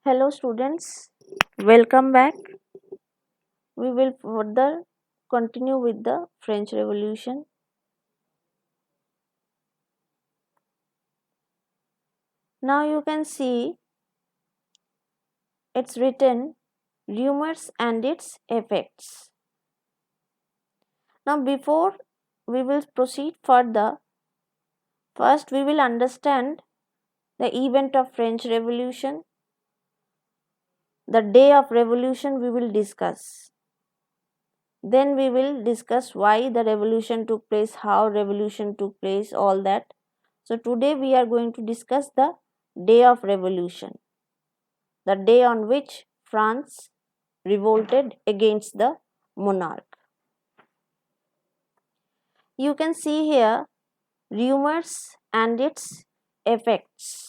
Hello students, welcome back. We will further continue with the French Revolution. Now you can see it's written rumors and its effects. Now before we will proceed further, first we will understand the event of French Revolution. The day of revolution we will discuss. Then we will discuss why the revolution took place, how revolution took place, all that. So today we are going to discuss the day of revolution, the day on which France revolted against the monarch. You can see here rumors and its effects.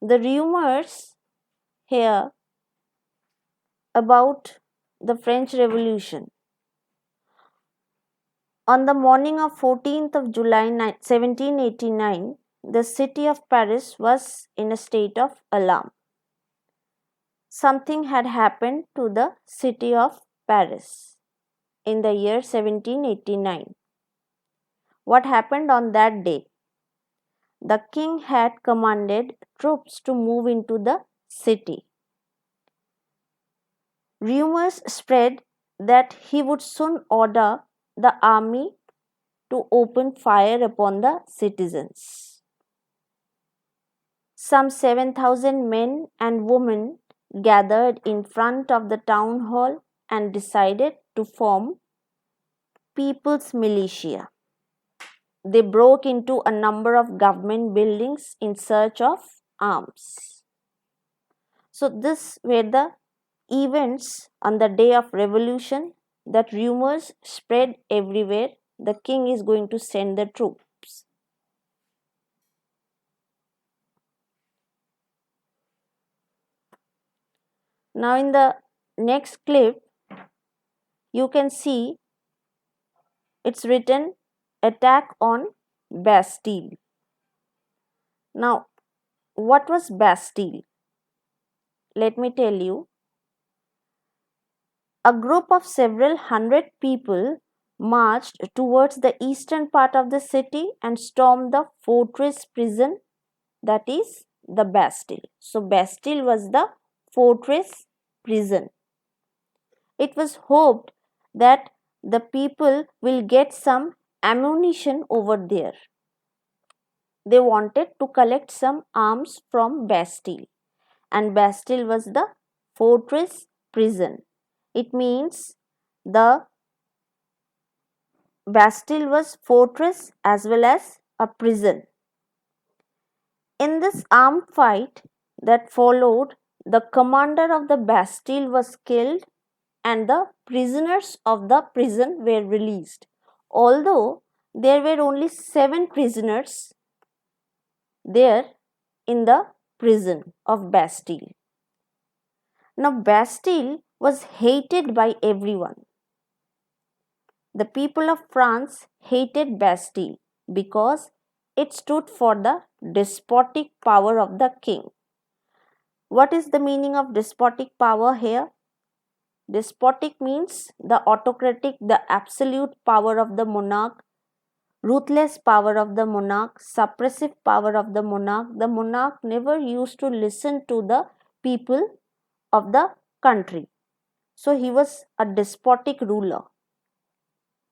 The rumors here about the French Revolution. On the morning of 14th of July 1789, the city of Paris was in a state of alarm. Something had happened to the city of Paris in the year 1789. What happened on that day? The king had commanded troops to move into the city. Rumors spread that he would soon order the army to open fire upon the citizens. Some 7,000 men and women gathered in front of the town hall and decided to form People's Militia. They broke into a number of government buildings in search of arms. So these were the events on the day of revolution, that rumors spread everywhere. The king is going to send the troops. Now in the next clip, you can see it's written attack on Bastille. Now, what was Bastille? Let me tell you. A group of several hundred people marched towards the eastern part of the city and stormed the fortress prison, that is the Bastille. So, Bastille was the fortress prison. It was hoped that the people will get some ammunition over there. They wanted to collect some arms from Bastille, and Bastille was the fortress prison. It means the Bastille was fortress as well as a prison. In this armed fight that followed, the commander of the Bastille was killed and the prisoners of the prison were released. Although there were only 7 prisoners there in the prison of Bastille. Now, Bastille was hated by everyone. The people of France hated Bastille because it stood for the despotic power of the king. What is the meaning of despotic power here? Despotic means the autocratic, the absolute power of the monarch, ruthless power of the monarch, suppressive power of the monarch. The monarch never used to listen to the people of the country. So he was a despotic ruler.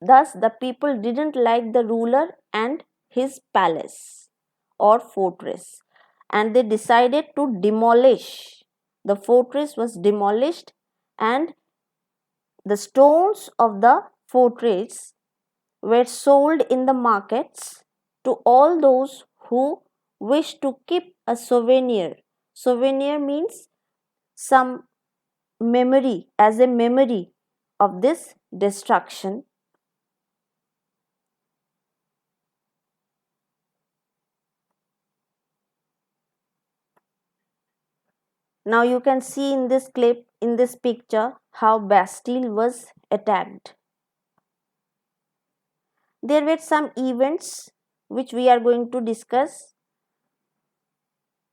Thus, the people didn't like the ruler and his palace or fortress, and they decided to demolish. The fortress was demolished, and the stones of the fortress were sold in the markets to all those who wish to keep a souvenir. Souvenir means some memory, as a memory of this destruction. Now you can see in this clip, in this picture, how Bastille was attacked. There were some events which we are going to discuss.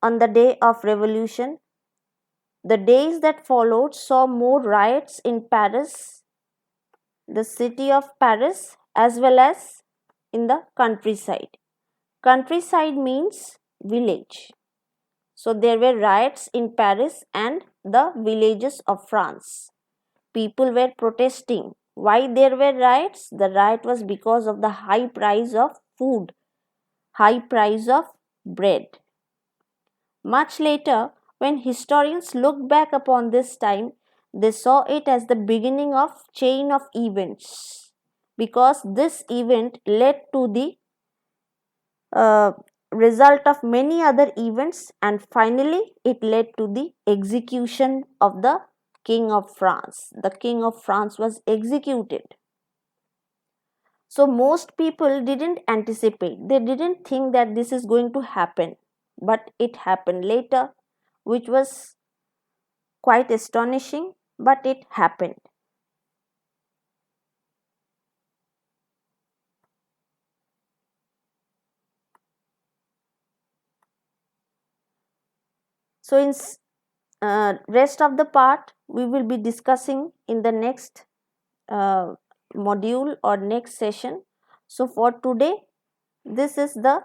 on the day of revolution. The days that followed saw more riots in Paris, the city of Paris, as well as in the countryside. Countryside means village. So there were riots in Paris and the villages of France. People were protesting. Why there were riots? The riot was because of the high price of food, high price of bread. Much later, when historians look back upon this time, they saw it as the beginning of chain of events, because this event led to the uh, result of many other events, and finally it led to the execution of the King of France. The King of France was executed. So most people didn't anticipate, they didn't think that this is going to happen, but it happened later, which was quite astonishing, but it happened. So in rest of the part we will be discussing in the next uh, module or next session. So for today, this is the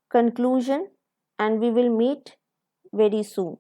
conclusion, and we will meet very soon.